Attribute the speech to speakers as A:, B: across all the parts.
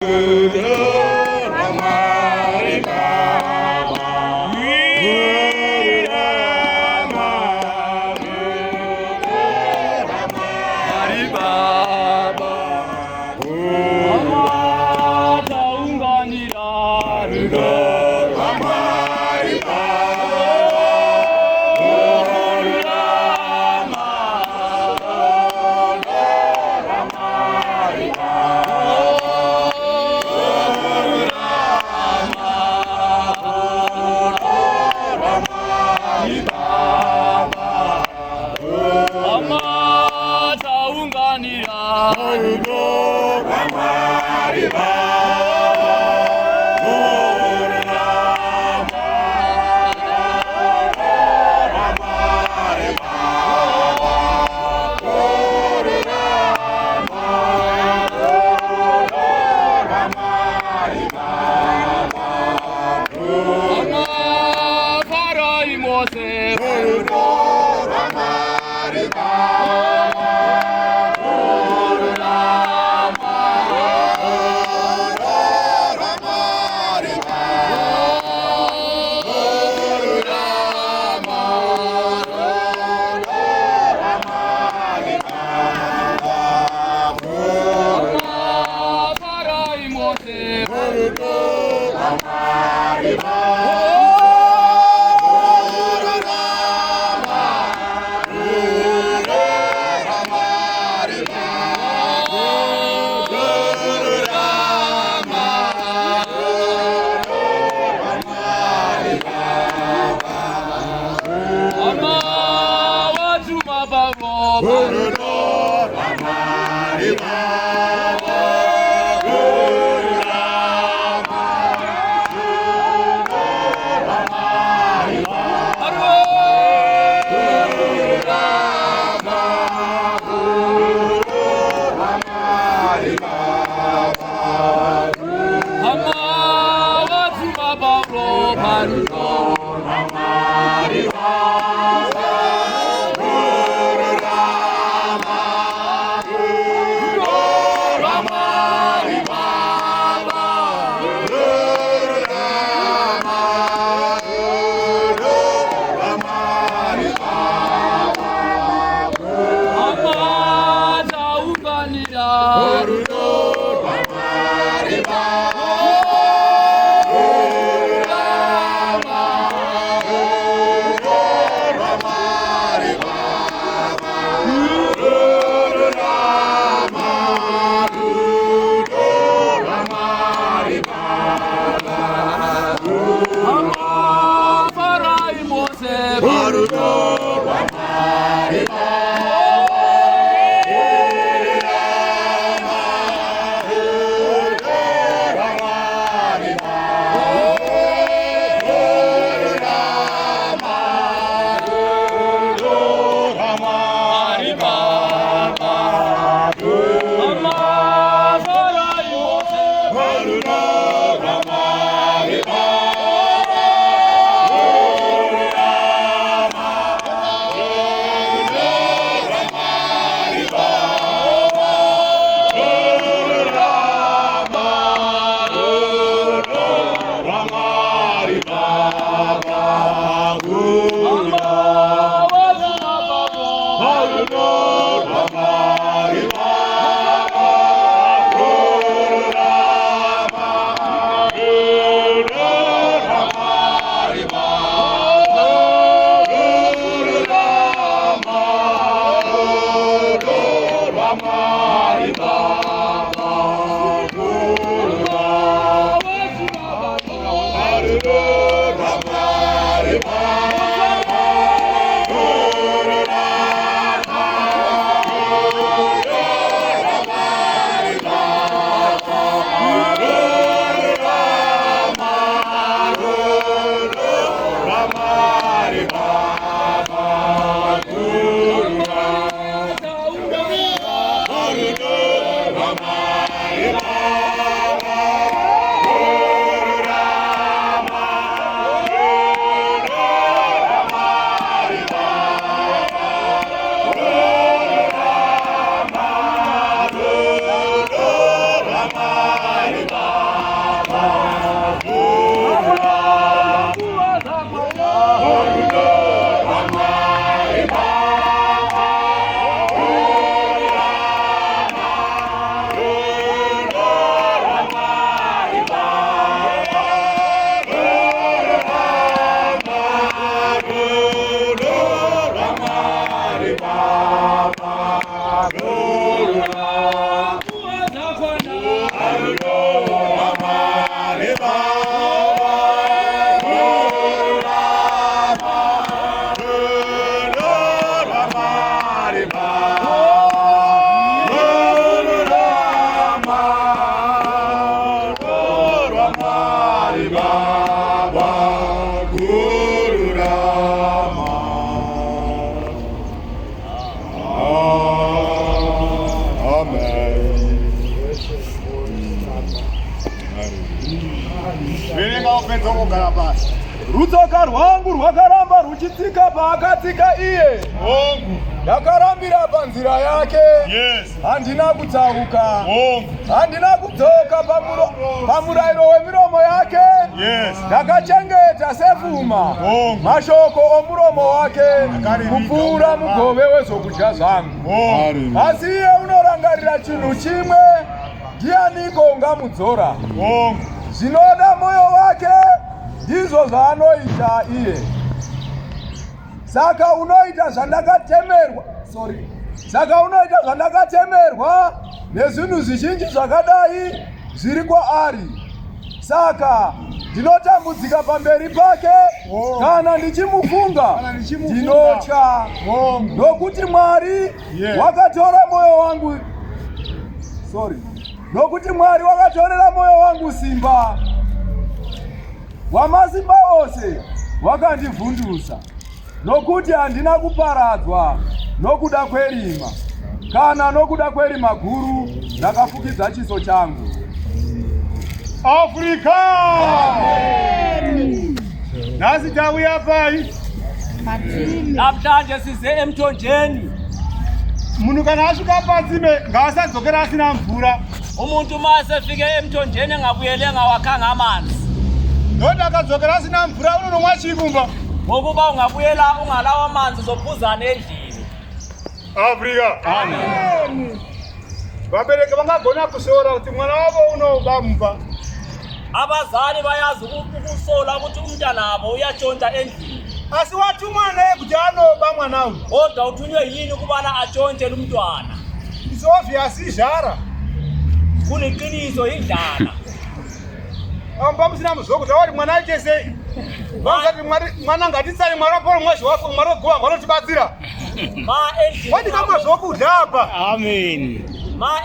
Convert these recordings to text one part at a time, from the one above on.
A: Rama Verenga upedza kugara pasi.
B: Rutsoka rwangu rwakaramba ruchitsika paakatsika iye. Ndakarambira panzira yake. Handina kutsauka. Handina kudzoka pamurayiro wemiromo yake. Ndakachengeta sepfuma mashoko omuromo wake kupfuura mugove wezvokudya zvangu. Asi iye unorangarira chinhu chimwe, ndianiko ungamudzora? Zvinoda moyo wake ndizvo zvaanoita iye. Saka unoita zvandakatemerwa nezvinhu zvizhinji zvakadai zviri kwaari. Saka ndinotambudzika pamberi pake. Kana ndichimufunga ndinotya, nokuti Mwari wakatora moyo wangu. Nokuti Mwari wakatorera moyo wangu simba. Wamasimba ose wakandivhundusa, nokuti handina kuparadzwa nokuda kwerima, kana nokuda kwerima guru rakafukidza chiso changu.
A: Afrika! Nasi tauya pai.
C: Namhlanje size emthonjeni.
A: Munhu kana asvika patsime ngaasadzokera asina mvura.
C: Umuntu mase fike emthonjeni engabuyelenga wakhanga amanzi.
A: Ndoda akadzokera asina mvura unonomwa chikumba.
C: Ngokuba ungabuyela ungalawa amanzi zophuzana endlini.
A: Afrika. Amen. Vabereki vangagona kusoora kuti mwana wavo unobampa.
C: Abazali bayazi ukusola ukuthi umntana wabo uyatshonta endlini.
A: Asi wathumwa naye kuti anoba mwana uyu.
C: Kodwa uthunywe yini ukubana atshontshele umntwana?
A: It's obvious ijara.
C: Kuliqiniso indlala.
A: Ambamsina muzoko tawari mwana ache sei. Ngati mwana ngatitsai mwana poro mwashi wako mwana gowa ngalotibatsira.
C: Endlini.
A: Wadi kama zvokudya apa.
C: Amen.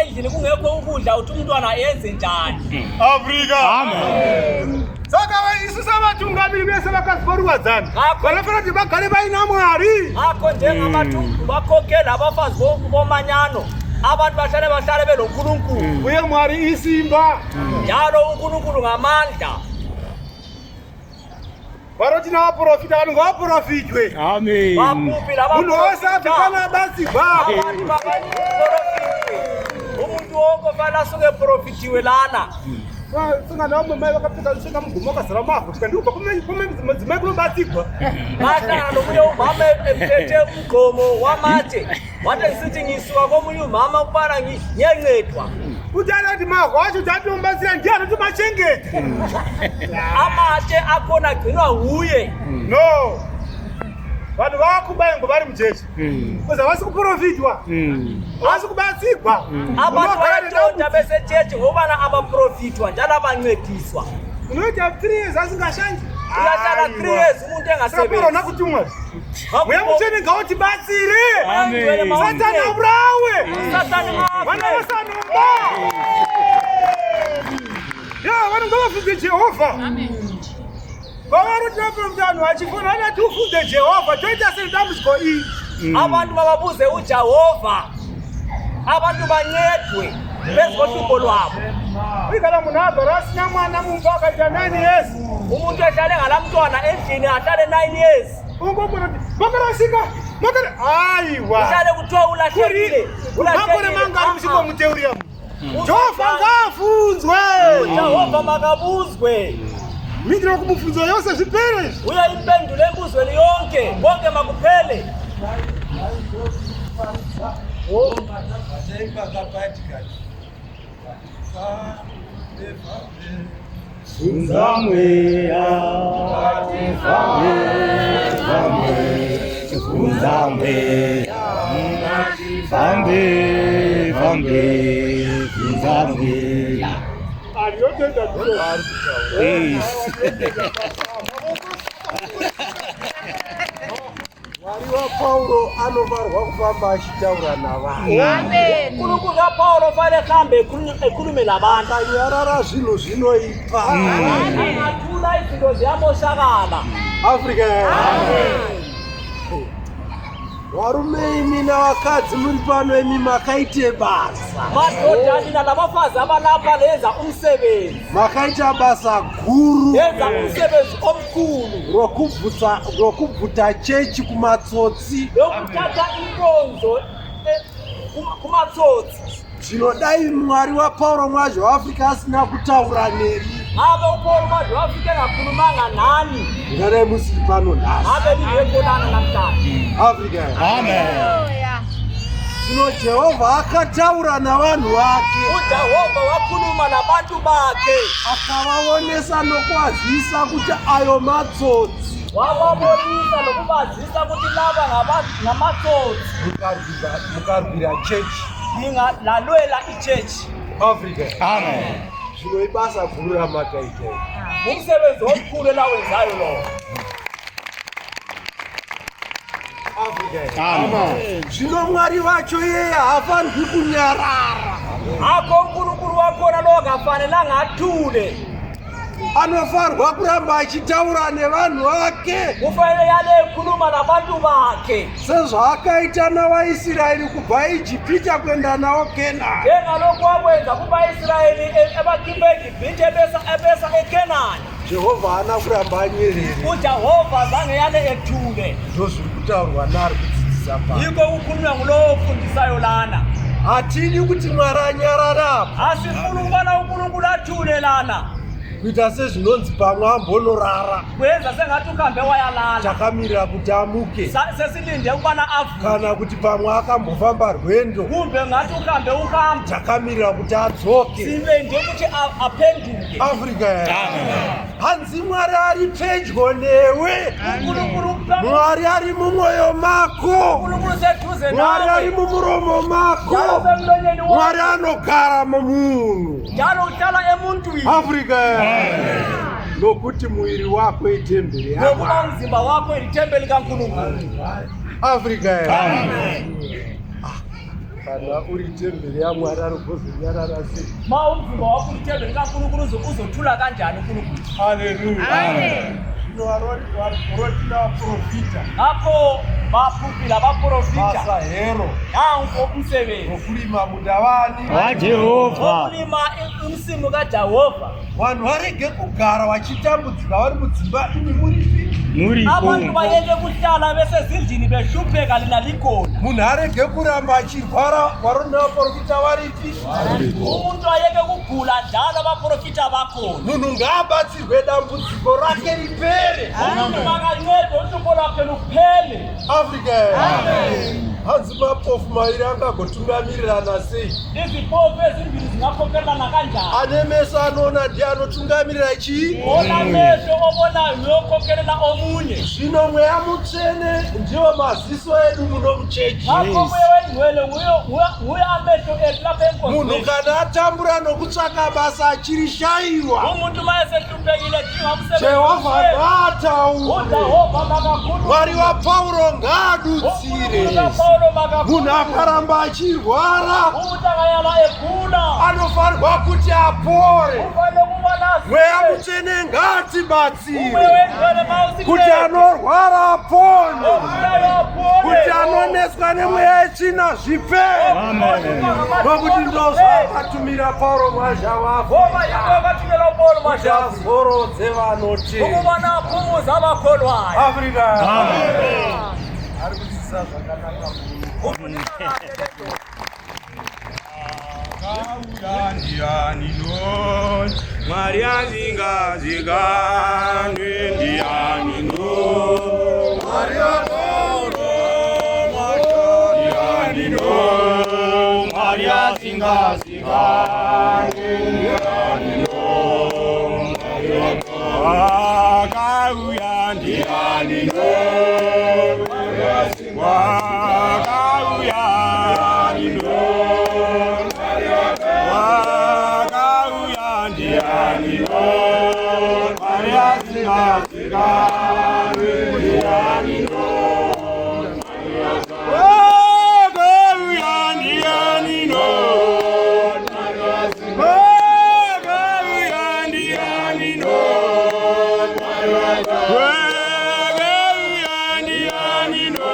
C: Endlini kungekho ukudla uthi umntwana yenze njani?
A: Afrika. Amen. Saka isu sabatungamiri bese bakasiforwadzana. Balafanira kuti bagare baina Mwari.
C: Akho njengamathungu bakhokhela abafazi bomanyano. Abantu bahlale beloNkulunkulu.
A: Uye Mwari isimba.
C: Njalo uNkulunkulu ngamandla.
A: Baroti na waprofita vanhu ngavaprofitwe.
C: Amen. Vapuphi lava
A: munhu wose abvikana basigwa.
C: Abantu vaprofitwe. Umuntu wonke fanele asuke profitiwe lana.
A: Singana wamwe mai vakapfeka zvisvika mugomo wakazara mavhu tikandikupa kumadzimai kunobatsirwa.
C: Vahlangana nomunye umama ephethe umgomo wamate wati ngisithi ngisuka komunye umama ukubana ngiyencedwa.
A: Kutala kuti mavhu acho kuti atombatsira ndiani kuti machengete.
C: Amate akhona agcinwa nguye.
A: No. Vanhu vakubaye ngoba vari mujesu. Kuza vasi kuprofitwa. Vasi kubatsirwa.
C: Abantu bayatshonta bese chechi ngobana abaprofitwa njalo abancediswa.
A: Unoita 3 years asingashandi.
C: Uyahlala 3 years umuntu engasebenzi.
A: Sakorona kutumwa. Uya mutsheni ngawuthi batsire.
C: Amen.
A: Satani aburawe.
C: Satani ngabe.
A: Vana vasanuba. Ya, vanhu ngavafunde Jehova. Amen. Vavaroti vaprofitano vachifona vanati ufunde Jehova toita sedambudziko iyi.
C: Abantu bababuze uJehova. Abantu bancedwe bezihlupho lwabo.
A: Uyikala munhu agara asina mwana mumba akaita 9 years.
C: Umuntu ehlale ngalamntwana endlini ahlale 9 years.
A: Ungobona ukuthi makarasika makara ayiwa.
C: Uhlale kuthiwa ulahlekile.
A: Ulahlekile mangani msiko muteuriya. Jehova ngafunzwe.
C: Jehova makabuzwe.
A: Mindira kumufunzo yose zvipere.
C: Uya impendulo embuzweni yonke, konke makuphele.
A: Wariwa Paulo anovarwa kufamba achitaura navanhu.
C: Amen. UNkulunkulu kaPaulo fanele hambe ekhulume nabantu.
A: Yarara zvinhu zvinoipa.
C: Athula izinto ziyamoshakala.
A: Africa.
C: Amen.
D: Varume imi navakadzi muri pano imi makaite basa.
C: Madhodha nina nabafazi abalapha lenza umsebenzi.
D: Makaita basa guru.
C: Lenza umsebenzi omkhulu.
D: Rokubvuta chechi kumatsotsi.
C: Lokuthatha inkonzo kumatsotsi.
D: Tinodai Mwari waPauro Mwazha weAfrica asina kutaura nemi.
C: Ngabe uPauro Mwazha weAfrica ngakhulumanga nani?
D: Ngare musiri pano nhasi.
C: Ngabe ningekholana namhlanje.
D: Africa. Amen. Sino Jehova akataura navanhu vake.
C: uJehova wakhuluma nabantu bakhe.
D: Akavaonesa nokwazisa kuti ayo matsotsi.
C: Wababonisa nokubazisa ukuthi laba ngamatsotsi.
D: Mukarwira church.
C: Ningalalwela ichurch.
D: Africa.
C: Amen.
D: Zvino ibasa guru ramakaita.
C: Umsebenzi omkhulu lawenzayo lo.
D: Africa. Amen. Zvino Mwari vacho yeye hafanirwi kunyarara.
C: Akho uNkulunkulu wakhona lo ngafanelanga athule.
D: Anofanirwa kuramba achitaura nevanhu vake.
C: Kufanele yale ekhuluma nabantu bakhe.
D: Sezvaakaita navaIsraeri kubva Ijipita kuenda navo Kenani.
C: Njengalokhu wakwenza kuvaIsraeli ebakhiphe eGibhithe ebesa eKenani.
D: Jehovha haana kuramba anyerere.
C: uJehova zange yale ethule.
D: Ndozviri kutaurwa nari kudzidzisa pano.
C: Yiko kukhulunywa ngulowo ofundisayo lana.
D: Hatidi kuti Mwari anyarara.
C: Asifuni ukubona uNkulunkulu athule lana.
D: Kuita sezvinonzi pamwe ambonorara.
C: Kwenza sengathi uhambe wayalala.
D: Takamirira kuti amuke.
C: Sesilinde ukubana avuke.
D: Kana kuti pamwe akambofamba rwendo.
C: Kumbe ngathi uhambe uhamba.
D: Takamirira kuti adzoke.
C: Silinde ukuthi aphenduke.
D: Africa. Hanzi Mwari ari pedyo newe. Mwari ari mumwoyo mako. Mwari ari mumuromo mako. Mwari anogara mumunhu. Africa. Nokuti muiri wako itemberi yako.
C: Mzimba wako itemberi kaNkulunkulu.
D: Africa. Kana uri temberi yaMwari arikuzonyarara sei?
C: Umzimba wako itemberi kaNkulunkulu uzothula kanjani uNkulunkulu?
D: Hallelujah. Profita.
C: Apho bapupila baprofita.
D: Basa hero.
C: Nanko umsebenzi.
D: Okulima mudavani
C: waJehova. Okulima umsimu kaJehova.
D: Vanhu varege kugara vachitambudzika vari mudzimba ini muripi.
C: Abantu bayeke kuhlala besezindlini behlupheka lina likhona.
D: Munhu arege kuramba achirwara varona vaprofita varipi.
C: Umuntu ayeke kugula njalo abaprofita bakhona.
D: Munhu ngaabatsirwe dambudziko rake ripere.
C: Umuntu makancedwe uhlupho lwakhe luphele.
D: Africa. Hanzi mapofu mairi angagotungamirana sei?
C: Izipofu ezimbili zingakhokelana kanjani?
D: Ane meso anoona ndiye anotungamirira chii?
C: Ona meso obonayo uyokhokelela omunye.
D: Zvino Mweya Mutsvene ndiwo maziso edu muno muchechi.
C: Akho Mweya weNgcwele nguye amehlo ethu lapha enkonzweni.
D: Munhu kana atambura nokutsvaka basa achirishayiwa,
C: umuntu mayesehluphekile dinga umsebenzi.
D: Jehovha ngaataure.
C: uJehova makakhuluma.
D: Mwari waPauro ngaadutsire. Munhu akaramba achirwara
C: umuntu angayala egula
D: anofanirwa kuti apore.
C: ufanele kuba nasi.
D: Mweya Mutsvene ngaatibatsire
C: Mweya weNgcwele mawusikhuleke.
D: kuti anorwara apone,
C: apone.
D: kuti anoneswa nemweya yetsvina zvipere. Nokuti ndozvaakatumira Pauro Mwazha
C: Ngoba yiko akathumela uPauro
D: kuti
C: Mwazha
D: azorodze vanotenda.
C: ukuba naphumuza abakholwayo.
D: Africa. Ari kudzidzisa zvakanaka.
B: Mwari asingazikanwe ndiani no. Mwari adoro ndiani no. Mwari asingazikanwe ndiani no. Wakauya ndiani no. Wakauya ndiani no. Ndiani no, Mwari asingazikanwe ndiani no. Wakauya ndiani no. Wakauya ndiani no. Wakauya ndiani no.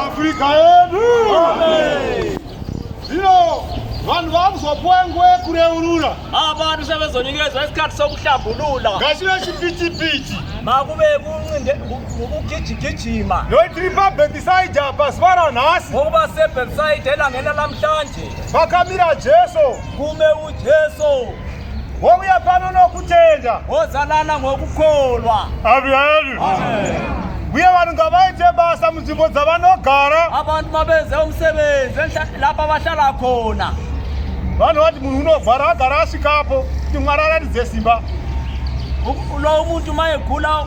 A: Afrika yedu. Zino vanhu vamuzopwengwe kureurura.
C: Abantu sebezonikezwa isikhathi sokuhlambulula.
A: Ngashira chipiti.
C: Makube kuncinde ukugijigijima.
A: Notripa Bethsaida pasvara nhasi.
C: Ngoba seBethsaida elangena namhlanje.
A: Vakamira Jesu.
C: Kume uJesu.
A: Wokuya pano nokutenda.
C: Wozalana ngokukholwa.
A: Amen. Kuye vanhu ngavaite basa munzvimbo dzavanogara.
C: Abantu mabenze umsebenzi lapha abahlala khona.
A: Vanhu vati munhu unovhara agara asvikapo kuti Mwari aratidze simba.
C: Lo umuntu mayegula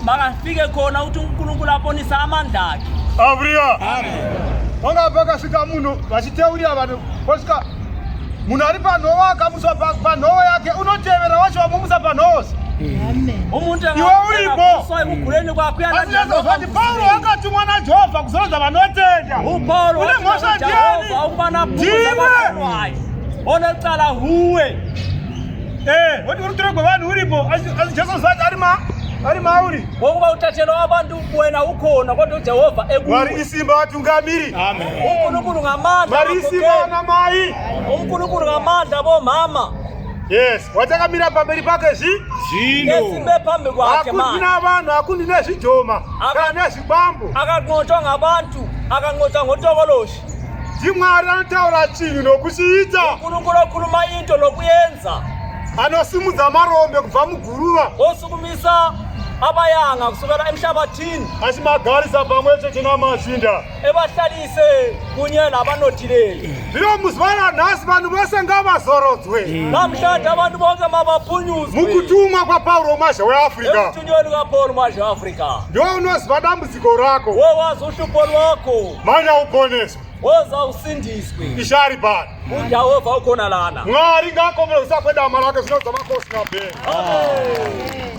C: makafike khona ukuthi uNkulunkulu aponisa amandla akhe.
A: Abriya. Amen. Wanga pakasvika munhu vachiteurira vanhu posvika munhu ari panhoo akamuswa panhoo yake unotevera wacho vamumusa panhoo.
C: Umuntu
A: iwe uripo
C: ukuguleni kwakho
A: uyana Paulo akatumwa naJehovha kuzorodza vanotenda.
C: uPaulo
A: une mhosva ndiani?
C: ukubana ndiwe ona icala huwe.
A: Woti urutiro rwevanhu uripo asi Jesu zvati ari mauri.
C: Ngokuba uthathelo wabantu wena ukhona kodwa uJehovha ekuwe.
A: Mwari isimba vatungamiri.
C: Amen. uNkulunkulu ngamandla.
A: Mwari isimba namai.
C: uNkulunkulu ngamandla bomama.
A: Yes, watakamira pamberi pake zvino.
C: Esimbe phambi kwakhe manje.
A: Akuna vanhu akundi nezvijoma kana nezvibambo.
C: Akanqotshwa ngabantu, akanqotshwa ngotokoloshi.
A: Mwari anotaura chinhu nokuchiita.
C: uNkulunkulu okhuluma into nokuyenza.
A: Anosimudza marombe kubva muguruva.
C: Osukumisa abayanga kusukela emhlabathini
A: asimagarisa pamwe chete namashinda
C: ebahlalise kunye nabanothileli.
A: ndilo muzwana nasi vanhu vose ngavazorodzwe
C: Namhlanje abantu bonke mabaphunyuzwe
A: mukutumwa kwaPaulo masha weAfrika
C: emthunyweni kaPaul Masha Africa.
A: ndiwo unoziva dambudziko rako
C: Wowazi uhlupho lwakho,
A: manya uponeswe
C: woza usindiswe.
A: ishari bani
C: uJehova ukhona lana.
A: mwari ngakomela usakwenda malake zvinodza makosi ngabheni
C: Amen.